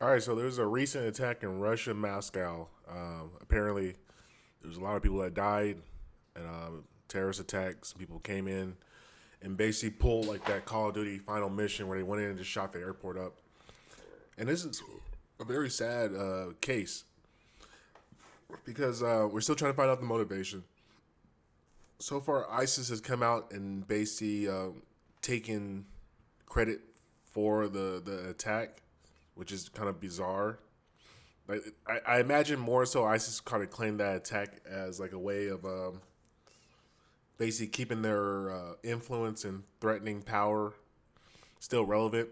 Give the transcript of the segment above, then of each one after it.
All right, so there's a recent attack in Russia, Moscow. Apparently, there's a lot of people that died, and terrorist attacks. People came in and basically pulled like that Call of Duty final mission where they went in and just shot the airport up. And this is a very sad case because we're still trying to find out the motivation. So far, ISIS has come out and basically taken credit for the attack, which is kind of bizarre. Like I imagine more so ISIS kind of claimed that attack as like a way of basically keeping their influence and threatening power still relevant.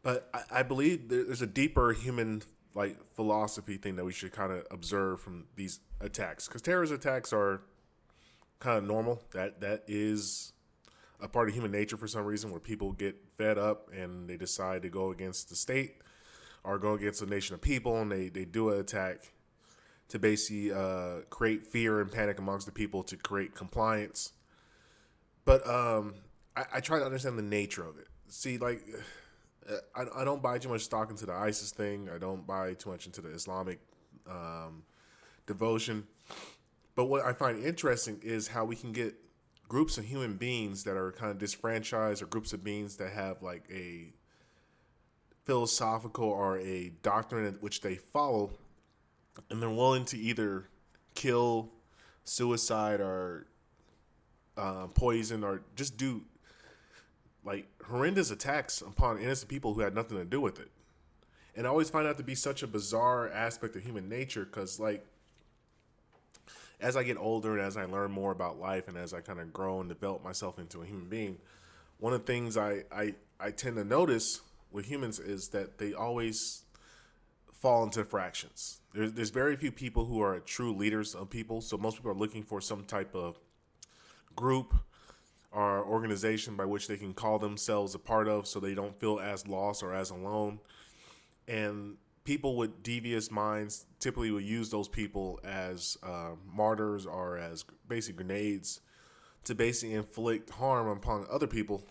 But I believe there's a deeper human like philosophy thing that we should kind of observe from these attacks, because terrorist attacks are kind of normal. That is a part of human nature for some reason, where people get fed up and they decide to go against the state or go against a nation of people, and they do an attack to basically create fear and panic amongst the people to create compliance. But I try to understand the nature of it. See, like, I don't buy too much stock into the ISIS thing. I don't buy too much into the Islamic devotion. But what I find interesting is how we can get groups of human beings that are kind of disfranchised, or groups of beings that have like a philosophical or a doctrine in which they follow, and they're willing to either kill, suicide, or poison, or just do like horrendous attacks upon innocent people who had nothing to do with it. And I always find that to be such a bizarre aspect of human nature, because like as I get older and as I learn more about life and as I kind of grow and develop myself into a human being, one of the things I tend to notice with humans is that they always fall into fractions. There's very few people who are true leaders of people. So most people are looking for some type of group or organization by which they can call themselves a part of, so they don't feel as lost or as alone. And people with devious minds typically will use those people as martyrs or as basic grenades to basically inflict harm upon other people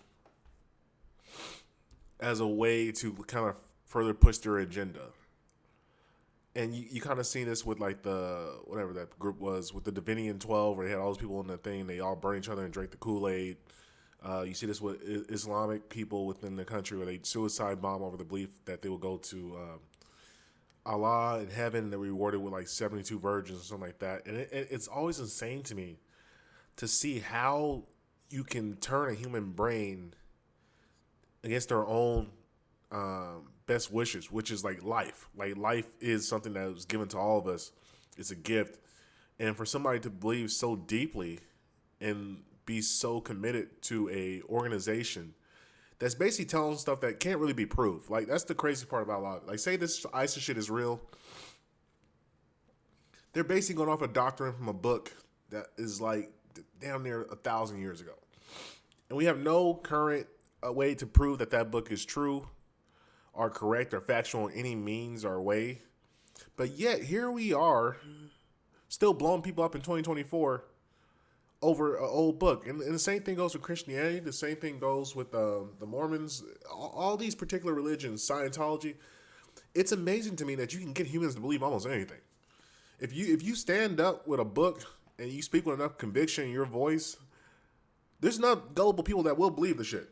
as a way to kind of further push their agenda. And you kind of seen this with like the whatever that group was with the Davinian 12, where they had all those people in the thing, they all burn each other and drink the Kool-Aid. You see this with Islamic people within the country, where they suicide bomb over the belief that they will go to Allah in heaven. They're rewarded with like 72 virgins or something like that. And it's always insane to me to see how you can turn a human brain against their own best wishes, which is like life. Like life is something that was given to all of us. It's a gift. And for somebody to believe so deeply and be so committed to a organization that's basically telling stuff that can't really be proved. Like that's the crazy part about a lot. Like say this ISIS shit is real. They're basically going off a doctrine from a book that is like damn near 1,000 years ago. And we have no current way to prove that that book is true or correct or factual in any means or way. But yet here we are still blowing people up in 2024 over an old book. And the same thing goes with Christianity. The same thing goes with the Mormons. All these particular religions, Scientology. It's amazing to me that you can get humans to believe almost anything. If you stand up with a book and you speak with enough conviction in your voice, there's enough gullible people that will believe the shit,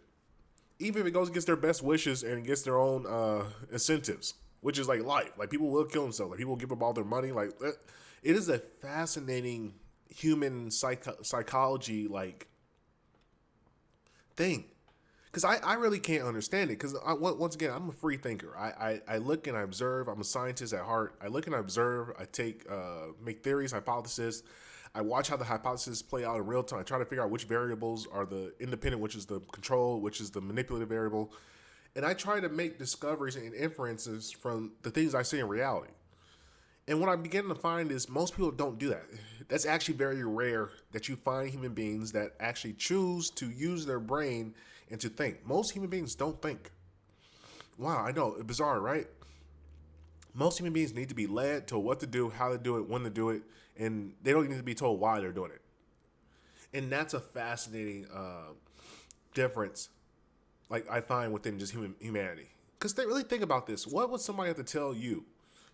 even if it goes against their best wishes and against their own incentives, which is like life. Like people will kill themselves. Like people will give up all their money. Like it is a fascinating human psychology like thing, because I really can't understand it, because once again I'm a free thinker. I look and I observe. I'm a scientist at heart. I look and I observe. I take make theories, hypotheses. I watch how the hypotheses play out in real time. I try to figure out which variables are the independent, which is the control, which is the manipulative variable, and I try to make discoveries and inferences from the things I see in reality. And what I'm beginning to find is most people don't do that. That's actually very rare that you find human beings that actually choose to use their brain and to think. Most human beings don't think. Wow, I know, bizarre, right? Most human beings need to be led to what to do, how to do it, when to do it, and they don't need to be told why they're doing it. And that's a fascinating difference, like I find within just humanity. Because they really think about this. What would somebody have to tell you?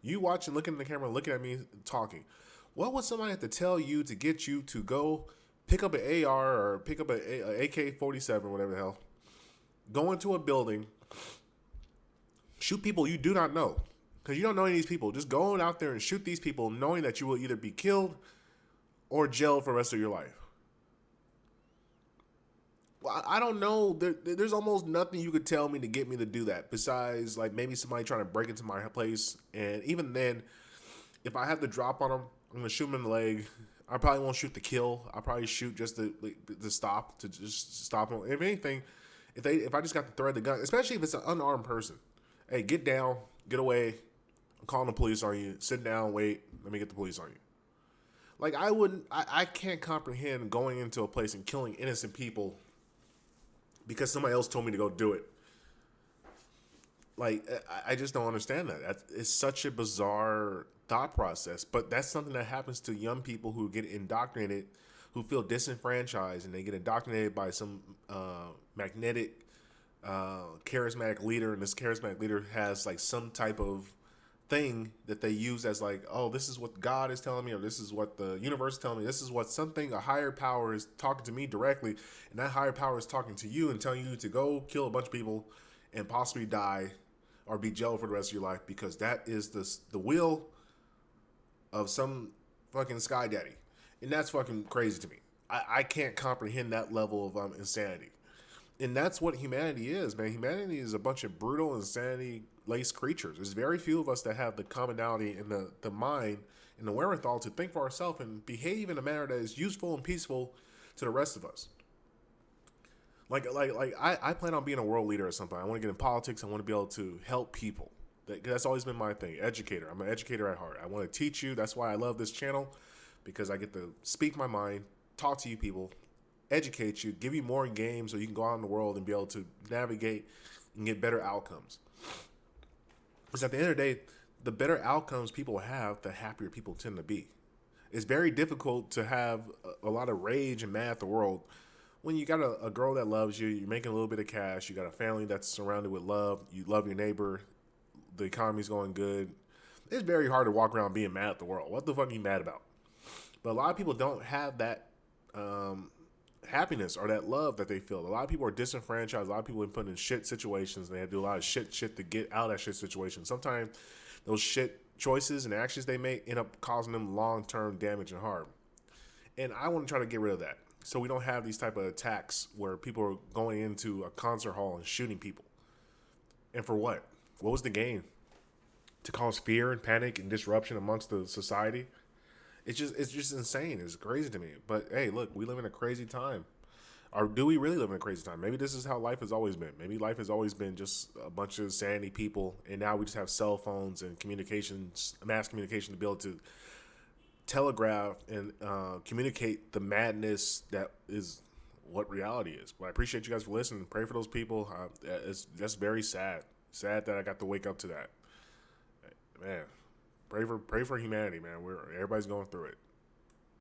You watching, looking in the camera, looking at me, talking. What would somebody have to tell you to get you to go pick up an AR or pick up an AK-47, whatever the hell, go into a building, shoot people you do not know, because you don't know any of these people. Just going out there and shoot these people knowing that you will either be killed or jailed for the rest of your life. Well, I don't know. There's almost nothing you could tell me to get me to do that besides like maybe somebody trying to break into my place. And even then, if I have to drop on them, I'm going to shoot them in the leg. I probably won't shoot to kill. I'll probably shoot just to stop, to just stop them. If anything, if I just got to thread the gun, especially if it's an unarmed person, hey, get down, get away. I'm calling the police on you. Sit down, wait. Let me get the police on you. Like I can't comprehend going into a place and killing innocent people because somebody else told me to go do it. Like, I just don't understand that. It's such a bizarre thought process. But that's something that happens to young people who get indoctrinated, who feel disenfranchised, and they get indoctrinated by some magnetic, charismatic leader. And this charismatic leader has, like, some type of thing that they use as, like, oh, this is what God is telling me, or this is what the universe is telling me. This is what something, a higher power is talking to me directly. And that higher power is talking to you and telling you to go kill a bunch of people and possibly die or be jailed for the rest of your life, because that is the will of some fucking sky daddy. And that's fucking crazy to me. I can't comprehend that level of insanity. And that's what humanity is, man. Humanity is a bunch of brutal, insanity-laced creatures. There's very few of us that have the commonality and the mind and the wherewithal to think for ourselves and behave in a manner that is useful and peaceful to the rest of us. Like I plan on being a world leader at some point. I want to get in politics. I want to be able to help people. That's always been my thing. Educator. I'm an educator at heart. I want to teach you. That's why I love this channel, because I get to speak my mind, talk to you people, educate you, give you more games so you can go out in the world and be able to navigate and get better outcomes. Because at the end of the day, the better outcomes people have, the happier people tend to be. It's very difficult to have a lot of rage and mad at the world when you got a girl that loves you, you're making a little bit of cash, you got a family that's surrounded with love, you love your neighbor, the economy's going good. It's very hard to walk around being mad at the world. What the fuck are you mad about? But a lot of people don't have that happiness or that love that they feel. A lot of people are disenfranchised. A lot of people are put in shit situations, and they have to do a lot of shit to get out of that shit situation. Sometimes those shit choices and actions they make end up causing them long-term damage and harm. And I want to try to get rid of that, so we don't have these type of attacks where people are going into a concert hall and shooting people. And for what? What was the gain? To cause fear and panic and disruption amongst the society? It's just insane. It's crazy to me. But hey, look, we live in a crazy time. Or do we really live in a crazy time? Maybe this is how life has always been. Maybe life has always been just a bunch of sanity people, and now we just have cell phones and communications, mass communication, to be able to telegraph and communicate the madness that is what reality is. But I appreciate you guys for listening. Pray for those people. That's very sad. Sad that I got to wake up to that. Man, pray for humanity, man. Everybody's going through it.